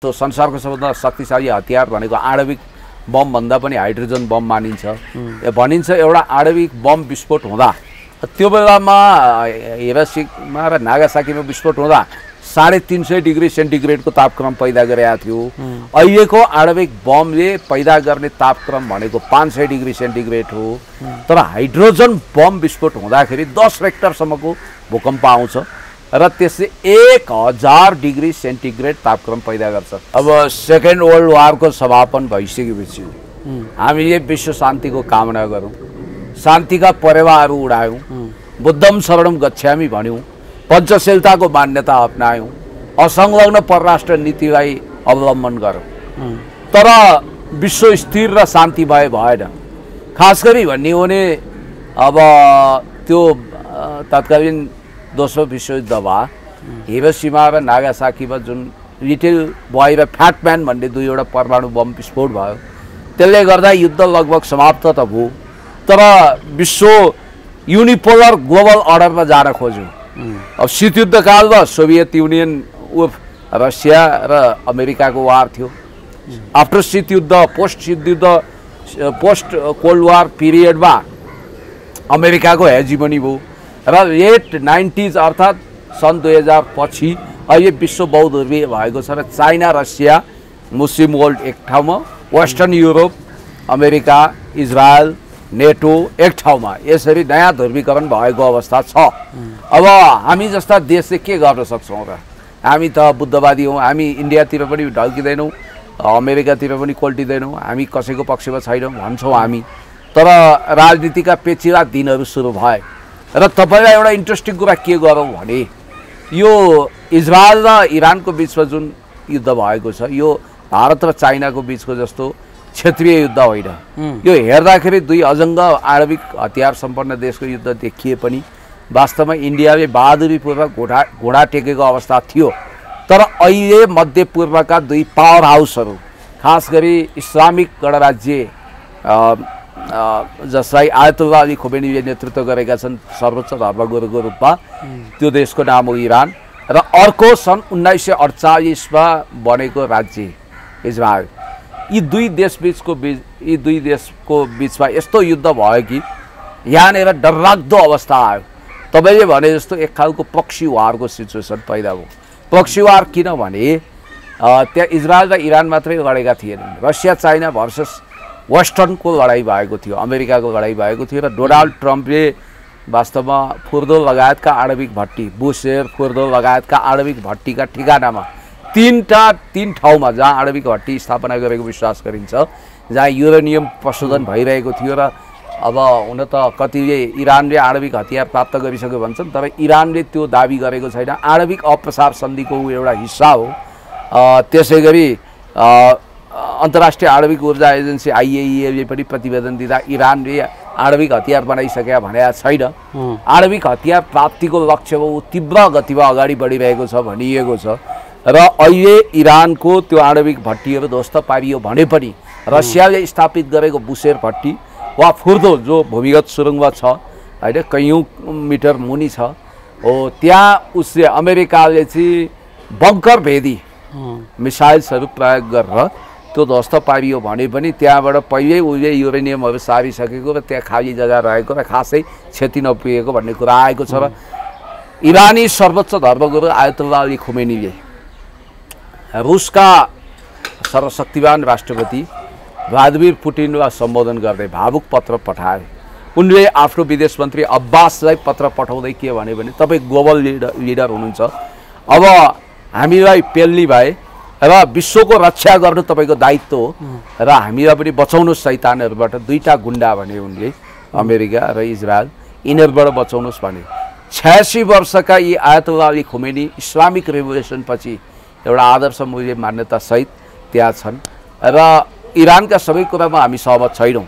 तो संसारको सबभन्दा शक्तिशाली हतियार भनेको आणविक बम भन्दा पनि हाइड्रोजन बम मानिन्छ। भनिन्छ एउटा आणविक बम विस्फोट हुँदा त्यो बेलामा हिरोसिमा र नागासाकीमा विस्फोट हुँदा 350 डिग्री सेन्टिग्रेडको तापक्रम पैदा गरेको थियो। अहिलेको आणविक बमले पैदा गर्ने तापक्रम भनेको 500 डिग्री सेन्टिग्रेड हो। तर हाइड्रोजन बम विस्फोट हुँदाखेरि 10 रेक्टरसम्मको भूकम्प आउँछ र त्यसले 1000 डिग्री सेन्टिग्रेड तापक्रम पैदा गर्छ। अब सेकेन्ड वर्ल्ड वारको समापन भइसकेपछि हामीले विश्व शान्तिको कामना गरौँ, शान्तिका परेवाहरू उडायौँ, बुद्धम शरणम गच्छामि भन्यौँ, पञ्चशीलताको मान्यता अपनायौँ, असंलग्न परराष्ट्र नीतिलाई अवलम्बन गरौँ। तर विश्व स्थिर र शान्ति भएन। खास गरी भन्ने हो भने अब त्यो तत्कालीन दोस्रो विश्वयुद्ध भयो, हिरोसिमा र नागासाकीमा जुन लिटिल बोय र फ्याट म्यान भन्ने दुईवटा परमाणु बम विस्फोट भयो, त्यसले गर्दा युद्ध लगभग समाप्त त भयो। तर विश्व युनिपोलर ग्लोबल अर्डरमा जान खोज्यो। अब शीतयुद्धकालमा सोभियत युनियन उफ रसिया र अमेरिकाको वार थियो। आफ्टर शीतयुद्ध पोस्ट कोल्ड वार पिरियडमा अमेरिकाको हेजिमनी भयो र लेट 90s अर्थात् सन् 2000 पछि अहिले विश्व बहुध्रुवीय भएको छ र चाइना, रसिया, मुस्लिम वर्ल्ड एक ठाउँमा, वेस्टर्न युरोप, अमेरिका, इजरायल, नेटो एक ठाउँमा, यसरी नयाँ ध्रुवीकरण भएको अवस्था छ। अब हामी जस्ता देशले के गर्न सक्छौँ र? हामी त बुद्धवादी हौँ, हामी इन्डियातिर पनि ढल्किँदैनौँ, अमेरिकातिर पनि कोल्टिँदैनौँ, हामी कसैको पक्षमा छैनौँ भन्छौँ हामी। तर राजनीतिका पेचिला दिनहरू सुरु भए र तपाईलाई एउटा इन्ट्रेस्टिङ कुरा के गरौँ भने यो इजरायल र इरानको बिचमा जुन युद्ध भएको छ, यो भारत र चाइनाको बिचको जस्तो क्षेत्रीय युद्ध होइन। यो हेर्दाखेरि दुई अजङ्ग आणविक हतियार सम्पन्न देशको युद्ध देखिए पनि वास्तवमा इन्डियाले बहादुरीपूर्वक घोडा टेकेको अवस्था थियो। तर अहिले मध्यपूर्वका दुई पावर हाउसहरू, खास गरी इस्लामिक गणराज्य जसलाई आयतुल्लाह अली खोमेनीले नेतृत्व गरेका छन् सर्वोच्च धर्मगुरुको रूपमा, त्यो देशको नाम हो इरान, र अर्को सन् 1948मा बनेको राज्य इजरायल। यी दुई देशको बिचमा यस्तो युद्ध भयो कि यहाँनिर डरलाग्दो अवस्था आयो। तपाईँले भने जस्तो एक खालको प्रक्सी वारको सिचुएसन पैदा भयो। प्रक्सी वार किनभने त्यहाँ इजरायल र इरान मात्रै लडेका थिएनन्, रसिया चाइना भर्सेस वेस्टर्नको लडाइँ भएको थियो, अमेरिकाको लडाइँ भएको थियो। र डोनाल्ड ट्रम्पले वास्तवमा फुर्दो लगायतका आणविक भट्टी, बुशेर फुर्दो लगायतका आणविक भट्टीका ठिकानामा तीन ठाउँमा जहाँ आणविक भट्टी स्थापना गरेको विश्वास गरिन्छ, जहाँ युरेनियम प्रशोधन भइरहेको थियो। र अब हुन त कतिले इरानले आणविक हतियार प्राप्त गरिसक्यो भन्छन्, तर इरानले त्यो दाबी गरेको छैन। आणविक अप्रसार सन्धिको एउटा हिस्सा हो। त्यसै गरी अन्तर्राष्ट्रिय आणविक ऊर्जा एजेन्सी IAEA ले पनि प्रतिवेदन दिँदा इरानले आणविक हतियार बनाइसकेका भनेको छैन। आणविक हतियार प्राप्तिको लक्ष्यमा ऊ तीव्र गतिमा अगाडि बढिरहेको छ भनिएको छ। र अहिले इरानको त्यो आणविक भट्टीहरू ध्वस्त पारियो भने पनि रसियाले स्थापित गरेको बुशेर भट्टी वा फुर्दो जो भूमिगत सुरुङमा छ होइन, कैयौँ मिटर मुनि छ हो, त्यहाँ उसले अमेरिकाले चाहिँ बङ्कर भेदी मिसाइल्सहरू प्रयोग गरेर त्यो ध्वस्त पारियो भने पनि त्यहाँबाट पहिल्यै उसले युरेनियमहरू सारिसकेको र त्यहाँ खाली जग्गा रहेको र खासै क्षति नपुगेको भन्ने कुरा आएको छ। र इरानी सर्वोच्च धर्मगुरु आयतुल्लाह अली खोमेनीले रुसका सर्वशक्तिवान राष्ट्रपति भ्लादिमिर पुटिनलाई सम्बोधन गर्दै भावुक पत्र पठाए। उनले आफ्नो विदेश मन्त्री अब्बासलाई पत्र पठाउँदै के भने तपाईँ ग्लोबल लिडर हुनुहुन्छ, अब हामीलाई पेल्ने भए र विश्वको रक्षा गर्नु तपाईँको दायित्व हो र हामीलाई पनि बचाउनुहोस् शैतानहरूबाट। दुईटा गुन्डा भने उनले, अमेरिका र इजरायल, यिनीहरूबाट बचाउनुहोस् भने। 86 वर्षका यी Ayatollah Ali Khomeini Islamic revolution पछि एउटा आदर्श मूल्य मान्यता सहित त्यहाँ छन् र इरानका सबै कुरामा हामी सहमत छैनौँ।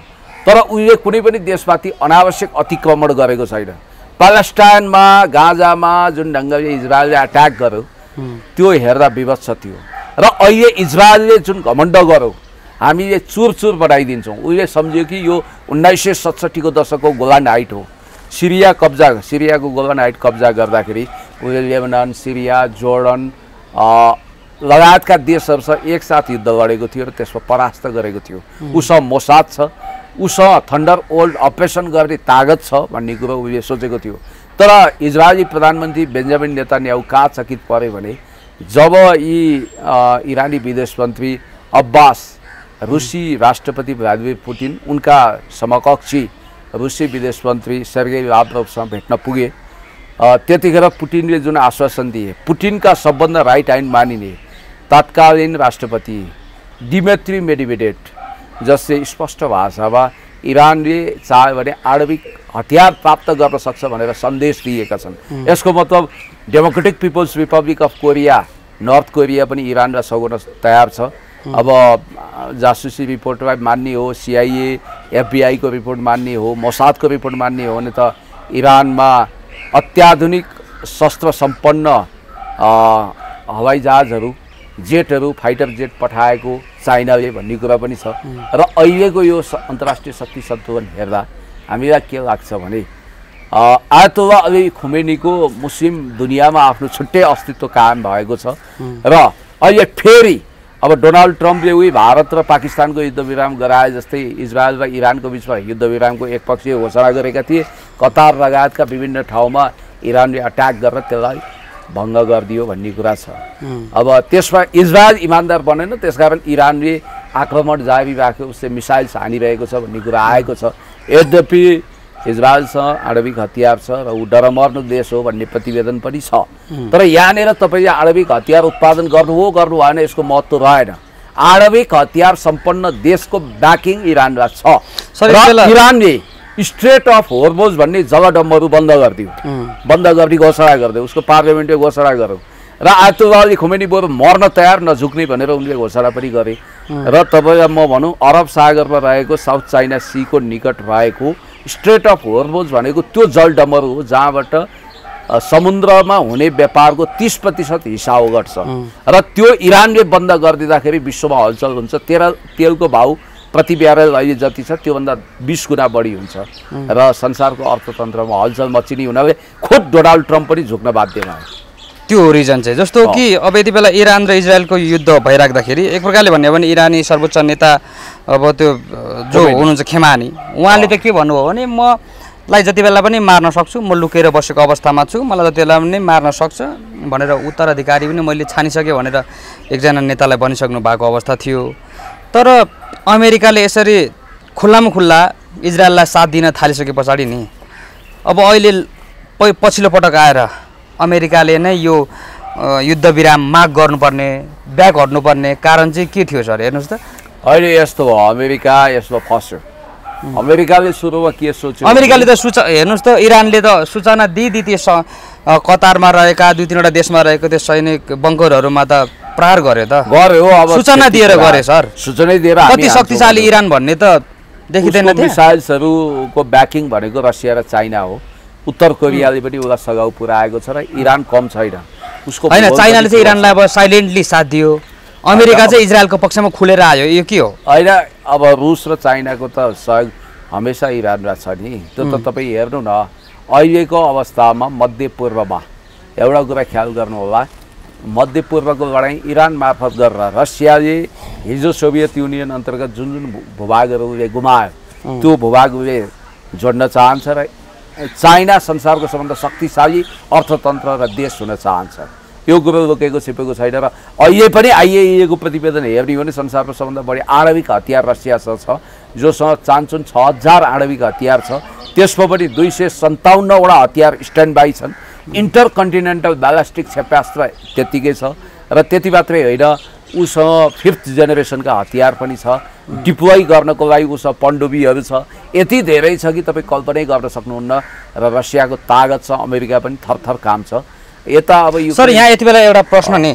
तर उनले कुनै पनि देशमाथि अनावश्यक अतिक्रमण गरेको छैन। प्यालेस्टाइनमा गाजामा जुन ढङ्गले इजरायलले अट्याक गर्यो त्यो हेर्दा विवत्स थियो। र अहिले इजरायलले जुन घमण्ड गर्यो हामीले चुर बनाइदिन्छौँ। उसले सम्झ्यो कि यो 1967 को दशकको गोलान हाइट हो। सिरियाको गोलान हाइट कब्जा गर्दाखेरि उसले लेबनान, सिरिया, जोर्डन, लगायतका देशहरूसँग एकसाथ युद्ध लडेको थियो र त्यसमा परास्त गरेको थियो। उसँग मोसाद छ, उसँग थन्डर ओल्ड अपरेसन गर्ने तागत छ भन्ने कुरो उसले सोचेको थियो। तर इजरायली प्रधानमन्त्री बेन्जामिन नेतान्याहु कहाँ चकित परे भने जब यी इरानी विदेश मन्त्री अब्बास रुसी राष्ट्रपति भ्लादिमिर पुटिन उनका समकक्षी रुसी विदेश मन्त्री सर्गेई लाभ्रोभसँग भेट्न पुगे, त्यतिखेर पुटिनले जुन आश्वासन दिए, पुटिनका सबभन्दा राइट ह्यान्ड मानिने तत्कालीन राष्ट्रपति डिमित्री मेडवेडेभ जसले स्पष्ट भाषामा इरानले चाह्यो भने आणविक हतियार प्राप्त गर्न सक्छ भनेर सन्देश दिएका छन्। यसको मतलब democratic people's republic of Korea, North Korea पनि इरानलाई सघाउन तयार छ। अब जासुसी रिपोर्टलाई मान्ने हो, CIA FBI को रिपोर्ट मान्ने हो, मोसादको रिपोर्ट मान्ने हो भने त इरानमा अत्याधुनिक शस्त्र सम्पन्न हवाई जहाजहरू, जेटहरू, फाइटर जेट पठाएको चाइनाले भन्ने कुरा पनि छ। र अहिलेको यो अन्तर्राष्ट्रिय शक्ति सन्तुलन हेर्दा हामीलाई के लाग्छ भने आयतोल्लाह अली खुमेनीको मुस्लिम दुनियाँमा आफ्नो छुट्टै अस्तित्व कायम भएको छ र अहिले फेरि अब डोनाल्ड ट्रम्पले उही भारत र पाकिस्तानको युद्धविराम गराए जस्तै इजरायल र इरानको बिचमा युद्धविरामको एकपक्षीय घोषणा गरेका थिए। कतार लगायतका विभिन्न ठाउँमा इरानले अट्याक गरेर त्यसलाई भङ्ग गरिदियो भन्ने कुरा छ। अब त्यसमा इजरायल इमान्दार बनेन, त्यसकारण इरानले आक्रमण जारी राख्यो, उसले मिसाइल्स हानिरहेको छ भन्ने कुरा आएको छ। यद्यपि इजरायलसँग आणविक हतियार छ र ऊ डरमर्नु देश हो भन्ने प्रतिवेदन पनि छ। तर यहाँनिर तपाईँले आणविक हतियार उत्पादन गर्नु भएन यसको महत्त्व रहेन। आणविक हतियार सम्पन्न देशको ब्याकिङ इरानलाई छ र इरानले स्ट्रेट अफ होर्मुज भन्ने जलडम्बहरू बन्द गरिदियो, बन्द गर्ने घोषणा गरिदियो, उसको पार्लियामेन्टले घोषणा गर्यो र आयतोल्लाह अली खुमेनी बरु मर्न तयार नझुक्ने भनेर उनले घोषणा पनि गरे। र तपाईँलाई म भनौँ अरब सागरमा रहेको साउथ चाइना सीको निकट रहेको स्ट्रेट अफ होर्मुज भनेको त्यो जलडम्बर हो जहाँबाट समुद्रमा हुने व्यापारको 30% हिस्सा ओगट्छ र त्यो इरानले बन्द गरिदिँदाखेरि विश्वमा हलचल हुन्छ। तेलको भाउ प्रति ब्यारेल अहिले जति छ त्योभन्दा 20 गुणा बढी हुन्छ र संसारको अर्थतन्त्रमा हलचल मचिने हुनाले खुद डोनाल्ड ट्रम्प पनि झुक्न बाध्य भयो। त्यो रिजन चाहिँ जस्तो कि अब यति बेला इरान र इजरायलको युद्ध भइराख्दाखेरि एक प्रकारले भन्यो भने इरानी सर्वोच्च नेता अब त्यो जो हुनुहुन्छ खेमानी, उहाँले त के भन्नुभयो भने मलाई जति बेला पनि मार्न सक्छु, म लुकेर बसेको अवस्थामा छु, मलाई जति बेला पनि मार्न सक्छ भनेर उत्तराधिकारी पनि मैले छानिसकेँ भनेर एकजना नेतालाई भनिसक्नु भएको अवस्था थियो। तर अमेरिकाले यसरी खुल्लामा खुल्ला इजरायललाई साथ दिन थालिसके पछाडि नि अब अहिले पछिल्लो पटक आएर अमेरिकाले नै यो युद्धविराम माग गर्नुपर्ने, ब्याक हट्नुपर्ने कारण चाहिँ के थियो सर? हेर्नुहोस् त अहिले यस्तो भयो, अमेरिका यसमा फस्यो। अमेरिकाले सुरुमा के सोच्यो? अमेरिकाले त हेर्नुहोस् त इरानले त सूचना दिदी त्यो कतारमा रहेका 2-3वटा देशमा रहेको त्यो सैनिक बङ्करहरूमा त प्रहार गर्यो त, गर्यो। अब सूचना दिएर गरे सर, सूचना दिएर कति शक्तिशाली इरान भन्ने त देखिँदैन थियो। मिसाइल्सहरूको ब्याकिङ भनेको रसिया र चाइना हो। उत्तर कोरियाले पनि उसलाई सघाउ पुर्याएको छ र इरान कम छैन उसको। होइन, चाइनाले चाहिँ इरानलाई अब साइलेन्टली साथ दियो, अमेरिका चाहिँ इजरायलको पक्षमा खुलेर आयो, यो के हो? होइन, अब रुस र चाइनाको त सहयोग हमेसा इरानलाई छ नि। त्यो त तपाईँ हेर्नु न, अहिलेको अवस्थामा मध्यपूर्वमा एउटा कुरा ख्याल गर्नु होला, मध्यपूर्वको लडाइँ इरान मार्फत गरेर रसियाले हिजो सोभियत युनियन अन्तर्गत जुन जुन भूभागहरूले गुमायो त्यो भूभागले जोड्न चाहन्छ र चाइना संसारको सबभन्दा शक्तिशाली अर्थतन्त्र र देश हुन चाहन्छ। यो कुरो लुकेको छिपेको छैन र अहिले पनि IAEA को प्रतिवेदन हेर्ने हो भने संसारको सबभन्दा बढी आणविक हतियार रसियासँग छ, जोसँग चान्चुन 6000 आणविक हतियार छ। त्यसमा पनि 257वटा हतियार स्ट्यान्ड बाई छन्। इन्टरकन्टिनेन्टल ब्यालिस्टिक क्षेपणास्त्र त्यतिकै छ र त्यति मात्रै होइन, उसँग 5th जेनेरेसनका हतियार पनि छ। डिप्लोय गर्नको लागि उसँग पनडुब्बीहरू छ। यति धेरै छ कि तपाईँ कल्पनै गर्न सक्नुहुन्न र रसियाको तागत छ, अमेरिका पनि थरथर काम छ। यता अब सर यहाँ यति बेला एउटा प्रश्न नि,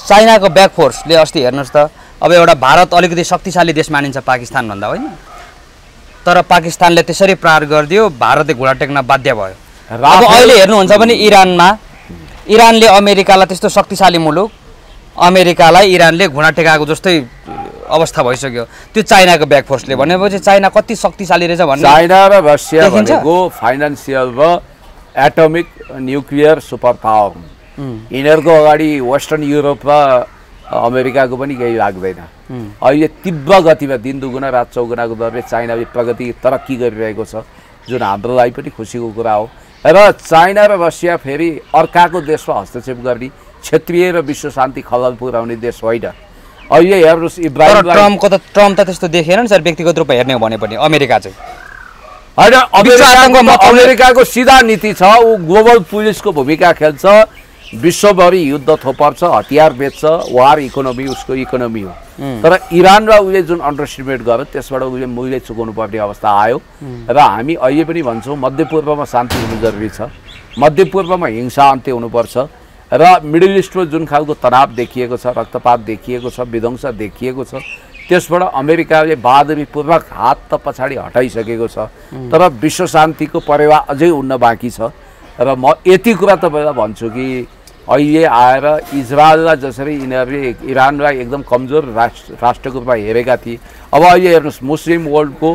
चाइनाको ब्याक फोर्सले अस्ति हेर्नुहोस् त, अब एउटा भारत अलिकति शक्तिशाली देश मानिन्छ पाकिस्तान भन्दा, होइन? तर पाकिस्तानले त्यसरी प्रहार गरिदियो, भारतले घुँडा टेक्न बाध्य भयो। अब अहिले हेर्नुहुन्छ भने इरानले अमेरिकालाई त्यस्तो शक्तिशाली मुलुक, अमेरिकालाई इरानले घुँडा टेकाएको जस्तै अवस्था भइसक्यो। त्यो चाइनाको ब्याक फोर्सले भनेपछि चाइना कति शक्तिशाली रहेछ भन्ने। चाइना र रसिया भनेको फाइनान्सियल र एटोमिक न्युक्लियर सुपर पावर। यिनीहरूको अगाडि वेस्टर्न युरोप र अमेरिकाको पनि केही लाग्दैन। अहिले तीव्र गतिमा दिन दुगुना रात चौगुनाको दरले चाइनाले प्रगति तरक्की गरिरहेको छ, जुन हाम्रो लागि पनि खुसीको कुरा हो। र चाइना र रसिया फेरि अर्काको देशमा हस्तक्षेप गर्ने, क्षेत्रीय र विश्व शान्ति खलल पुर्याउने देश होइन। अहिले हेर्नुहोस् ट्रम्प त त्यस्तो देखेन नि सर, व्यक्तिगत रूपमा हेर्ने हो भने पनि अमेरिका चाहिँ होइन। अमेरिकाको सिधा नीति छ, ऊ ग्लोबल पुलिसको भूमिका खेल्छ, विश्वभरि युद्ध थोपर्छ, हतियार बेच्छ, वार इकोनोमी उसको इकोनोमी हो। तर इरानलाई उसले जुन अन्डरस्टिमेट गर्यो त्यसबाट उसले मूल्य चुकाउनु पर्ने अवस्था आयो। र हामी अहिले पनि भन्छौँ मध्यपूर्वमा शान्ति हुनु जरुरी छ, मध्यपूर्वमा हिंसा अन्त्य हुनुपर्छ। र मिडल इस्टमा जुन खालको तनाव देखिएको छ, रक्तपात देखिएको छ, विध्वंस देखिएको छ, त्यसबाट अमेरिकाले बहादुरीपूर्वक हात त पछाडि हटाइसकेको छ। तर विश्व शान्तिको परेवा अझै उड्न बाँकी छ। र म यति कुरा तपाईँलाई भन्छु कि अहिले आएर इजरायललाई जसरी यिनीहरूले इरानलाई एकदम कमजोर राष्ट्रको रूपमा हेरेका थिए, अब अहिले हेर्नुहोस् मुस्लिम वर्ल्डको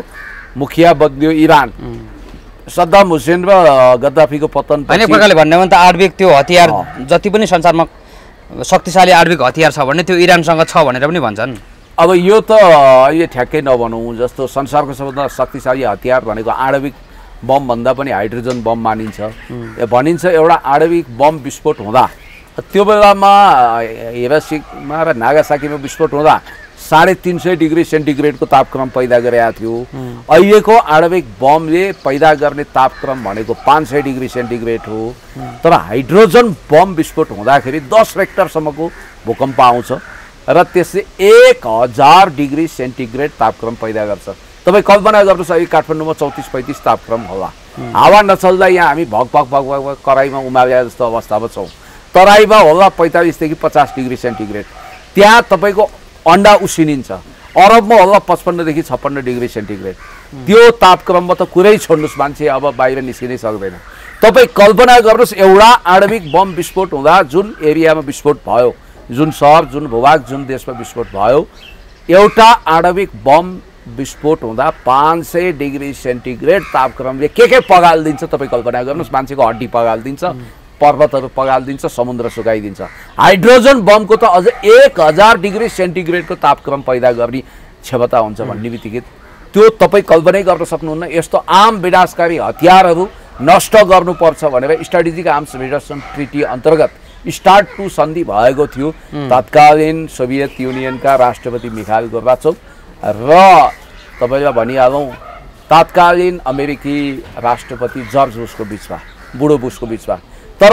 मुखिया बदलियो इरान, सद्दाम हुसेन र गद्दाफीको पतन। होइन, एक प्रकारले भन्ने भने त आणविक त्यो हतियार जति पनि संसारमा शक्तिशाली आणविक हतियार छ भने त्यो इरानसँग छ भनेर पनि भन्छन्। अब यो त अहिले ठ्याक्कै नभनौँ, जस्तो संसारको सबभन्दा शक्तिशाली हतियार भनेको आणविक बम भन्दा पनि हाइड्रोजन बम मानिन्छ। भनिन्छ एउटा आणविक बम विस्फोट हुँदा, त्यो बेलामा हिरोसिमा र नागासाकीमा विस्फोट हुँदा 350 डिग्री सेन्टिग्रेडको तापक्रम पैदा गरेका थियो। अहिलेको आणविक बमले पैदा गर्ने तापक्रम भनेको 500 डिग्री सेन्टिग्रेड हो। तर हाइड्रोजन बम विस्फोट हुँदाखेरि 10 रेक्टरसम्मको भूकम्प आउँछ र त्यसले 1000 डिग्री सेन्टिग्रेड तापक्रम पैदा गर्छ। तपाईँ कल्पना गर्नुहोस्, अहिले काठमाडौँमा 34-35 तापक्रम होला, हावा नचल्दा यहाँ हामी भग भग भग भग कराईमा उमाले जस्तो अवस्थामा छौँ। तराईमा होला 45 देखि 50 डिग्री सेन्टिग्रेड, त्यहाँ तपाईँको अन्डा उसिनिन्छ। अरबमा होला 55 देखि 56 डिग्री सेन्टिग्रेड। त्यो तापक्रममा त कुरै छोड्नुहोस्, मान्छे अब बाहिर निस्किनै सक्दैन। तपाईँ कल्पना गर्नुहोस्, एउटा आणविक बम विस्फोट हुँदा जुन एरियामा विस्फोट भयो, जुन सहर, जुन भूभाग, जुन देशमा विस्फोट भयो, एउटा आणविक बम विस्फोट हुँदा 500 डिग्री सेन्टिग्रेड तापक्रमले के पगालिदिन्छ तपाईँ कल्पना गर्नुहोस्। मान्छेको हड्डी पगालिदिन्छ, पर्वतहरू पगालिदिन्छ, समुद्र सुकाइदिन्छ। हाइड्रोजन बमको त अझ 1000 डिग्री सेन्टिग्रेडको तापक्रम पैदा गर्ने क्षमता हुन्छ भन्ने बित्तिकै त्यो तपाईँ कल्पनै गर्न सक्नुहुन्न। यस्तो आम विनाशकारी हतियारहरू नष्ट गर्नुपर्छ भनेर स्ट्राटेजिक आर्म्स रिडक्सन ट्रिटी अन्तर्गत स्टार्ट 2 सन्धि भएको थियो। तत्कालीन सोभियत युनियनका राष्ट्रपति मिखाइल गोर्बाचोभ र तपाईँलाई भनिहालौँ तत्कालीन अमेरिकी राष्ट्रपति जर्ज बुसको बिचमा, बुढो बुसको बिचमा। तर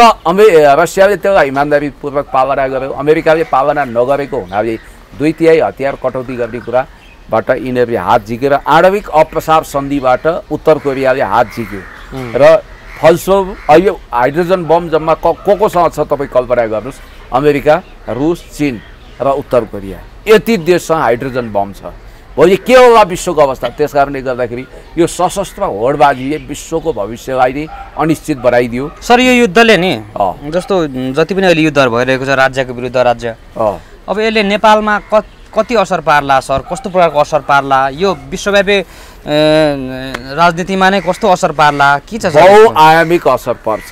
रसियाले त्यसलाई इमान्दारीपूर्वक पालना गर्यो, अमेरिकाले पालना नगरेको हुनाले 2/3 हतियार कटौती गर्ने कुराबाट यिनीहरूले हात झिकेर आणविक अप्रसार सन्धिबाट उत्तर कोरियाले हात झिक्यो। र फलस्वरूप अहिले हाइड्रोजन बम जम्मा कोसँग छ तपाईँ कल्पना गर्नुहोस्, अमेरिका, रुस, चीन र उत्तर कोरिया, यति देशसँग हाइड्रोजन बम छ। भोलि के होला विश्वको अवस्था? त्यस कारणले गर्दाखेरि यो सशस्त्र होडबाजीले विश्वको भविष्यलाई नै अनिश्चित बनाइदियो। सर, यो युद्धले नि जस्तो जति पनि अहिले युद्धहरू भइरहेको छ राज्यको विरुद्ध राज्य, अब यसले नेपालमा कति असर पार्ला सर? कस्तो प्रकारको असर पार्ला? यो विश्वव्यापी राजनीतिमा नै कस्तो असर पार्ला? के छ? बहुआयामिक असर पर्छ।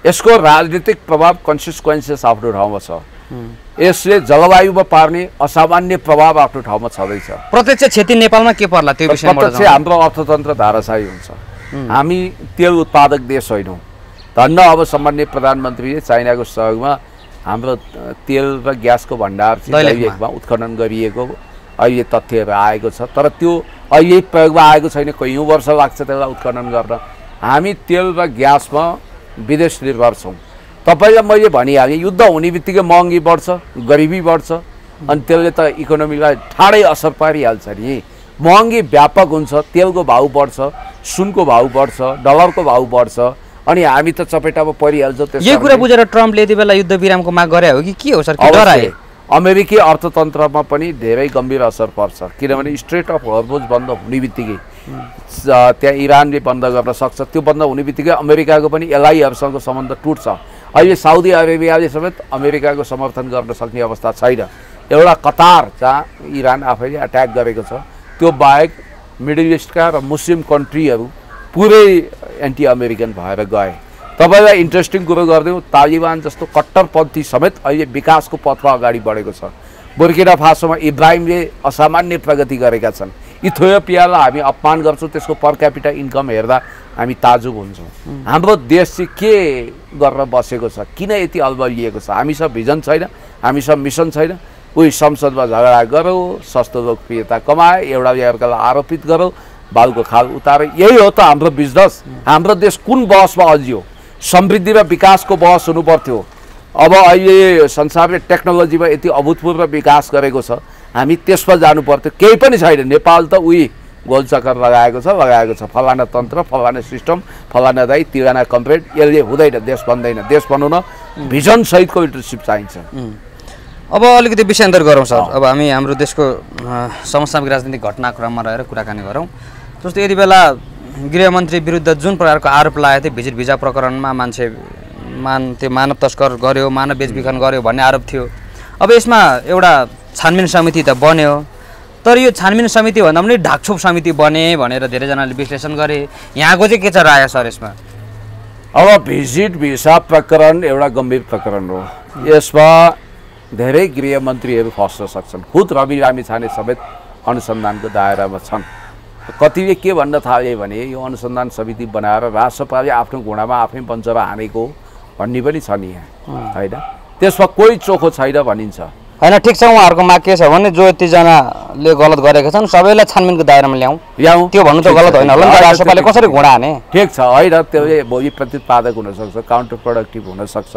यसको राजनीतिक प्रभाव, कन्सिक्वेन्सेस आफ्नो ठाउँमा छ। यसले जलवायुमा पार्ने असामान्य प्रभाव आफ्नो ठाउँमा छँदैछ। प्रत्यक्ष क्षति नेपालमा के पर्ला त्यो विषयमा? प्रत्यक्ष हाम्रो अर्थतन्त्र धाराशायी हुन्छ। हामी तेल उत्पादक देश होइनौँ। धन्न अब सम्माननीय प्रधानमन्त्रीले चाइनाको सहयोगमा हाम्रो तेल र ग्यासको भण्डार दैलेखमा उत्खनन गरिएको अहिले तथ्यहरू आएको छ। तर त्यो अहिले प्रयोगमा आएको छैन, कयौँ वर्ष लाग्छ त्यसलाई उत्खनन गर्न। हामी तेल र ग्यासमा विदेश निर्भर छौँ। तपाईँलाई मैले भनिहालेँ, युद्ध हुने बित्तिकै महँगी बढ्छ, गरिबी बढ्छ, अनि त्यसले त इकोनोमीलाई ठाडै असर पारिहाल्छ नि। महँगी व्यापक हुन्छ, तेलको भाउ बढ्छ, सुनको भाउ बढ्छ, डलरको भाउ बढ्छ, अनि हामी त चपेटामा परिहाल्छौँ। यो कुरा बुझेर ट्रम्पले यति बेला युद्ध विरामको माग गरे हो कि के हो सर? डराए? अमेरिकी अर्थतन्त्रमा पनि धेरै गम्भीर असर पर्छ, किनभने स्ट्रेट अफ हर्मुज बन्द हुने बित्तिकै त्यहाँ इरानले बन्द गर्न सक्छ। त्यो बन्द हुने बित्तिकै अमेरिकाको पनि एलआईहरूसँग सम्बन्ध टुट्छ। अहिले साउदी अरेबियाले समेत अमेरिकाको समर्थन गर्न सक्ने अवस्था छैन। एउटा कतार जहाँ इरान आफैले अट्याक गरेको छ, त्यो बाहेक मिडल इस्टका र मुस्लिम कन्ट्रीहरू पुरै एन्टी अमेरिकन भएर गए। तपाईँलाई इन्ट्रेस्टिङ कुरो गरिदिउँ, तालिबान जस्तो कट्टरपन्थी समेत अहिले विकासको पथमा अगाडि बढेको छ। बुर्किना फासोमा इब्राहिमले असामान्य प्रगति गरेका छन्। इथियोपियालाई हामी अपमान गर्छौँ, त्यसको पर क्यापिटा इन्कम हेर्दा हामी ताजुब हुन्छौँ। हाम्रो देश चाहिँ के गरेर बसेको छ, किन यति अल्बलिएको छ? हामीसँग भिजन छैन, हामीसँग मिसन छैन। उही संसदमा झगडा गरौँ, सस्तो लोकप्रियता कमाए, एउटा अर्कालाई आरोपित गरौँ, बालको खाल उतारे, यही हो त हाम्रो बिजनेस। हाम्रो देश कुन बहसमा अल्झियो? समृद्धि र विकासको बहस हुनु पर्थ्यो। अब अहिले संसारले टेक्नोलोजीमा यति अभूतपूर्व विकास गरेको छ, हामी त्यसमा जानु पर्थ्यो। केही पनि छैन। नेपाल त उही गोलचक्कर लगाएको छ, फलाना तन्त्र, फलाना सिस्टम, फलाना दाइ, तिगाना कम्प्रेड, यसले हुँदैन, देश बन्दैन। देश बनाउन भिजन सहितको लिडरसिप चाहिन्छ। अब अलिकति विषयान्तर गरौँ सर। अब हामी हाम्रो देशको समसामयिक राजनीतिक घटनाक्रममा रहेर कुराकानी गरौँ। जस्तो यति बेला गृहमन्त्री विरुद्ध जुन प्रकारको आरोप लागेको थियो, भिजिट भिजा प्रकरणमा त्यो मानव तस्कर गर्यो, मानव बेचबिखन गर्यो भन्ने आरोप थियो। अब यसमा एउटा छानबिन समिति त बन्यो, तर यो छानबिन समिति भन्दा पनि ढाकछोप समिति बने भनेर धेरैजनाले विश्लेषण गरे। यहाँको चाहिँ के छ राय सर यसमा? अब भिजिट भिसा प्रकरण एउटा गम्भीर प्रकरण हो। यसमा धेरै गृहमन्त्रीहरू फस्न सक्छन्। खुद रवि लामिछाने समेत अनुसन्धानको दायरामा छन्। कतिले के भन्न थाले भने यो अनुसन्धान समिति बनाएर राष्ट्रपाले आफ्नो घुँडामा आफै बन्चर हानेको भन्ने पनि छ नि यहाँ, होइन? त्यसमा कोही चोखो छैन भनिन्छ, होइन? ठिक छ, उहाँहरूको माग के छ भने जो यतिजनाले गलत गरेका छन् सबैलाई छानबिनको दायरामा ल्याउँ, त्यो भन्नु त गलत होइन होला नि त? राष्ट्रपालले कसरी घुँडा हाने? ठिक छ, होइन? त्यो भोलि प्रतिपादक हुनसक्छ, काउन्टर प्रोडक्टिभ हुनसक्छ।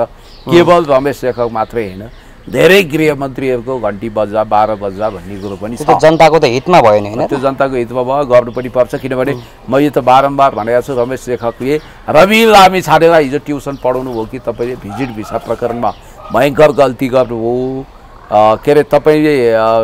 केवल रमेश लेखक मात्रै होइन, धेरै गृहमन्त्रीहरूको घन्टी बज्दा 12 बज्दा भन्ने कुरो पनि छ। जनताको त हितमा भयो नि, होइन? त्यो जनताको हितमा भयो, गर्नु पनि पर्छ। किनभने मैले त बारम्बार भनेको छु, रमेश लेखकले रवि लामिछानेलाई हिजो ट्युसन पढाउनु हो कि तपाईँले भिजिट भिसा प्रकरणमा भयङ्कर गल्ती गर्नुभयो, के अरे तपाईँले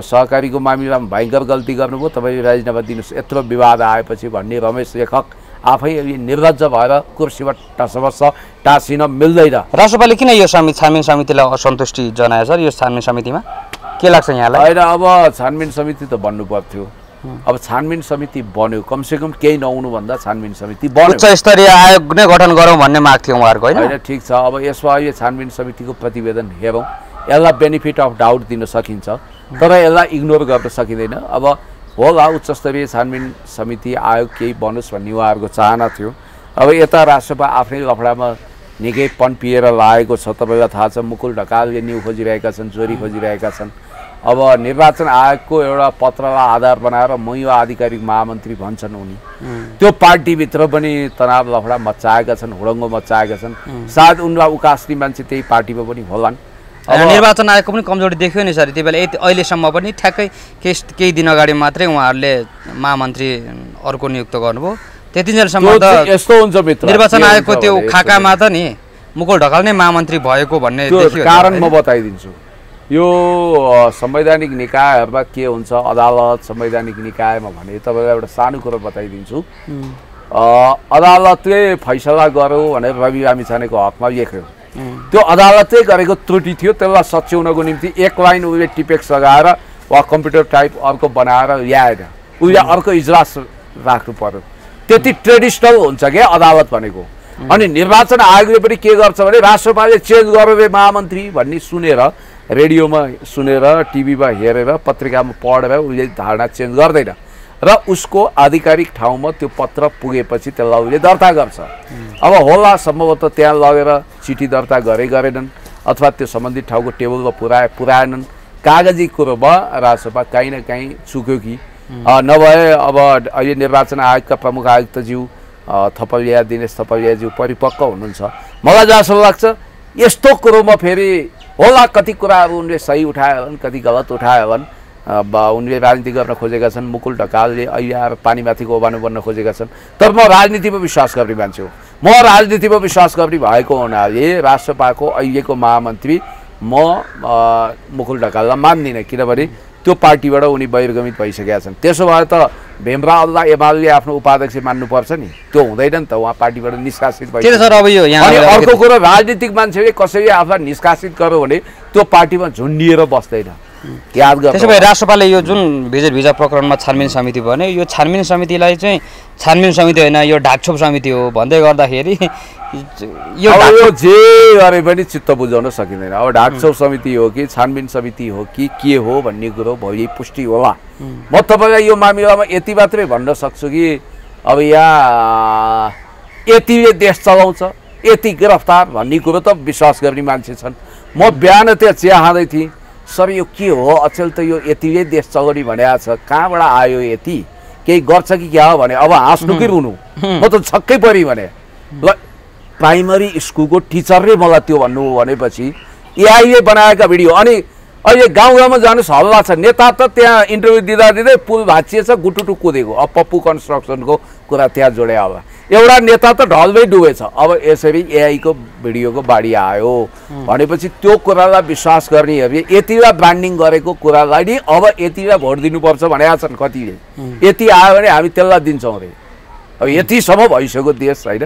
सहकारीको मामिलामा भयङ्कर गल्ती गर्नुभयो, तपाईँले राजीनामा दिनुहोस्, यत्रो विवाद आएपछि भन्ने रमेश लेखक आफै निर्लज्ज भएर कुर्सीमा टाँसिन मिल्दैन। राष्ट्रपालले किन यो छानबिन समितिलाई असन्तुष्टि जनायो सर? यो छानबिन समितिमा के लाग्छ यहाँलाई? होइन, अब छानबिन समिति त बन्नु पर्थ्यो। अब छानबिन समिति बन्यो, कमसेकम केही नहुनुभन्दा छानबिन समिति बन्यो। उच्च स्तरीय आयोग नै गठन गरौँ भन्ने माग थियो उहाँहरूको, होइन? ठिक छ, अब यसमा यो छानबिन समितिको प्रतिवेदन हेरौँ, यसलाई बेनिफिट अफ डाउट दिन सकिन्छ, तर यसलाई इग्नोर गर्न सकिँदैन। अब होला उच्च स्तरीय छानबिन समिति आयोग केही बनोस् भन्ने उहाँहरूको चाहना थियो। अब यता राष्ट्रपा आफ्नै लफडामा निकै पनपिएर लागेको छ। तपाईँलाई थाहा छ, मुकुल ढकालले न्यु खोजिरहेका छन्, चोरी खोजिरहेका छन्। अब निर्वाचन आयोगको एउटा पत्रलाई आधार बनाएर म यो आधिकारिक महामन्त्री भन्छन् उनी, त्यो पार्टीभित्र पनि तनाव लफडा मच्चाएका छन्, हुडङ्गो मच्चाएका छन्। सायद उनलाई उकास्ने मान्छे त्यही पार्टीमा पनि होलान्। निर्वाचन आयोगको पनि कमजोरी देख्यो नि सर यति बेला। अहिलेसम्म पनि ठ्याक्कै केही दिन अगाडि मात्रै उहाँहरूले महामन्त्री अर्को नियुक्त गर्नुभयो। त्यतिन्जेलसम्म त यस्तो हुन्छ मित्र, निर्वाचन आयोगको त्यो खाकामा त नि मुकुल ढकाल नै महामन्त्री भएको भन्ने देखियो। कारण म बताइदिन्छु। यो संवैधानिक निकायहरूमा के हुन्छ, अदालत संवैधानिक निकायमा भने तपाईँलाई एउटा सानो कुरो बताइदिन्छु। अदालतले फैसला गर्यो भनेर रवि लामिछानेको हकमा लेख्यो, त्यो अदालतले गरेको त्रुटि थियो, त्यसलाई सच्याउनको निम्ति एक लाइन उसले टिपेक्स लगाएर वा कम्प्युटर टाइप अर्को बनाएर ल्याएर उसले अर्को इजलास राख्नु पर्यो। त्यति ट्रेडिसनल हुन्छ क्या अदालत भनेको। अनि निर्वाचन आयोगले पनि के गर्छ भने राष्ट्रपालले चेन्ज गरेर महामन्त्री भन्ने सुनेर, रेडियोमा सुनेर, टिभीमा हेरेर, पत्रिकामा पढेर उसले धारणा चेन्ज गर्दैन र उसको आधिकारिक ठाउँमा त्यो पत्र पुगेपछि त्यसलाई उसले दर्ता गर्छ। अब होला सम्भवतः त्यहाँ लगेर चिठी दर्ता गरेनन् अथवा त्यो सम्बन्धित ठाउँको टेबलमा पुर्याएनन्। कागजी कुरोमा राष्ट्रपा काहीँ न काहीँ चुक्यो कि नभए अब अहिले निर्वाचन आयोगका प्रमुख आयुक्तज्यू थपलिया दिनेश थपलियाज्यू परिपक्व हुनुहुन्छ। मलाई जस्तो लाग्छ यस्तो कुरोमा फेरि होला कति कुराहरू उनले सही उठाए होलान्, कति गलत उठाए होलान्। उनले राजनीति गर्न खोजेका छन्, मुकुल ढकालले अहिले आएर पानीमाथिको ओबानो बन्न खोजेका छन्। तर म राजनीतिमा विश्वास गर्ने मान्छे हो। म राजनीतिमा विश्वास गर्ने भएको हुनाले राष्ट्रपाको अहिलेको महामन्त्री म मुकुल ढकाललाई मान्दिनँ, किनभने त्यो पार्टीबाट उनी बहिर्गमित भइसकेका छन्। त्यसो भए त भीमरावलाई एमाले आफ्नो उपाध्यक्ष मान्नुपर्छ नि, त्यो हुँदैन नि त, उहाँ पार्टीबाट निष्कासित भइसक्यो। अनि अर्को कुरो, राजनीतिक मान्छेले कसैले आफूलाई निष्कासित गर्यो भने त्यो पार्टीमा झुन्डिएर बस्दैन। याद गर्नु। त्यसो भए राष्ट्रपालले यो जुन बेजेट भिजा प्रकरणमा छानबिन समिति भन्यो, यो छानबिन समितिलाई चाहिँ छानबिन समिति होइन यो ढाकछोप समिति हो भन्दै गर्दाखेरि यो जे गरे पनि चित्त बुझाउन सकिँदैन। अब ढाकछोप समिति हो कि छानबिन समिति हो कि के हो भन्ने कुरो भोलि पुष्टि होला। म तपाईँलाई यो मामिलामा यति मात्रै भन्न सक्छु कि अब यहाँ यतिले देश चलाउँछ, यति गिरफ्तार भन्ने कुरो त विश्वास गर्ने मान्छे छन्। म बिहान त्यहाँ चिया खाँदै थिएँ, सर यो के हो अचेल त यो यतिले देश चलाउने भनेको छ, कहाँबाट आयो यति, केही गर्छ कि क्या हो भने अब हाँस्नु कि रुनु, म त छक्कै परि भने। ल प्राइमरी स्कुलको टिचरले मलाई त्यो भन्नु भनेपछि एआईले बनाएका भिडियो। अनि अहिले गाउँ गाउँमा जानुहोस् हल्ला छ, नेता त त्यहाँ इन्टरभ्यू दिँदा दिँदै पुल भाँचिएछ गुटुटु कुदेको। अब पप्पू कन्स्ट्रक्सनको कुरा त्यहाँ जोडे होला, एउटा नेता त ढल्दै डुबेछ। अब यसरी एआईको भिडियोको बाढी आयो भनेपछि त्यो कुरालाई विश्वास गर्नेहरूले यति बेला ब्रान्डिङ गरेको कुरालाई नि अब यति बेला भोट दिनुपर्छ भनेका छन् कतिले। यति आयो भने हामी त्यसलाई दिन्छौँ अरे। अब यतिसम्म भइसक्यो देश होइन,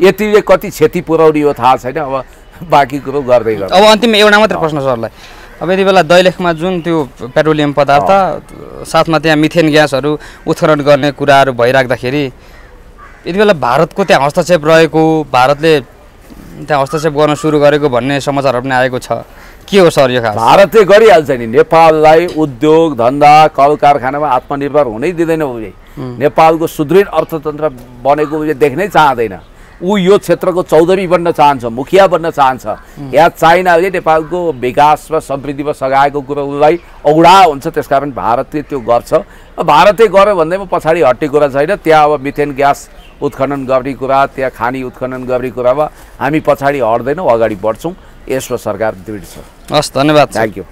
यतिले कति क्षति पुर्याउने हो थाहा छैन। अब बाँकी कुरो गर्दै गर्छ। अब अन्तिममा एउटा मात्रै प्रश्न सरलाई, अब यति बेला दैलेखमा जुन त्यो पेट्रोलियम पदार्थ साथमा त्यहाँ मिथेन ग्यासहरू उत्खनन गर्ने कुराहरू भइराख्दाखेरि यति बेला भारतको त्यहाँ हस्तक्षेप रहेको, भारतले त्यहाँ हस्तक्षेप गर्न सुरु गरेको भन्ने समाचारहरू पनि आएको छ, के हो सर यो खास? भारतले गरिहाल्छ नि, नेपाललाई उद्योग धन्दा कल कारखानामा आत्मनिर्भर हुनै दिँदैन। उसले नेपालको सुदृढ अर्थतन्त्र बनेको उसले देख्नै चाहँदैन। ऊ यो क्षेत्रको चौधरी बन्न चाहन्छ, मुखिया बन्न चाहन्छ। यहाँ चाइनाले नेपालको विकास र समृद्धिमा सघाएको कुरो उसलाई औडा हुन्छ, त्यसकारण भारतले त्यो गर्छ। भारतले गर्यो भन्दैमा पछाडि हट्ने कुरा छैन। त्यहाँ अब मिथेन ग्यास उत्खनन गर्ने कुरा, त्यहाँ खानी उत्खनन गर्ने कुरामा हामी पछाडि हट्दैनौँ, अगाडि बढ्छौँ। यसमा सरकार दृढ छ। हस्, धन्यवाद। Thank you.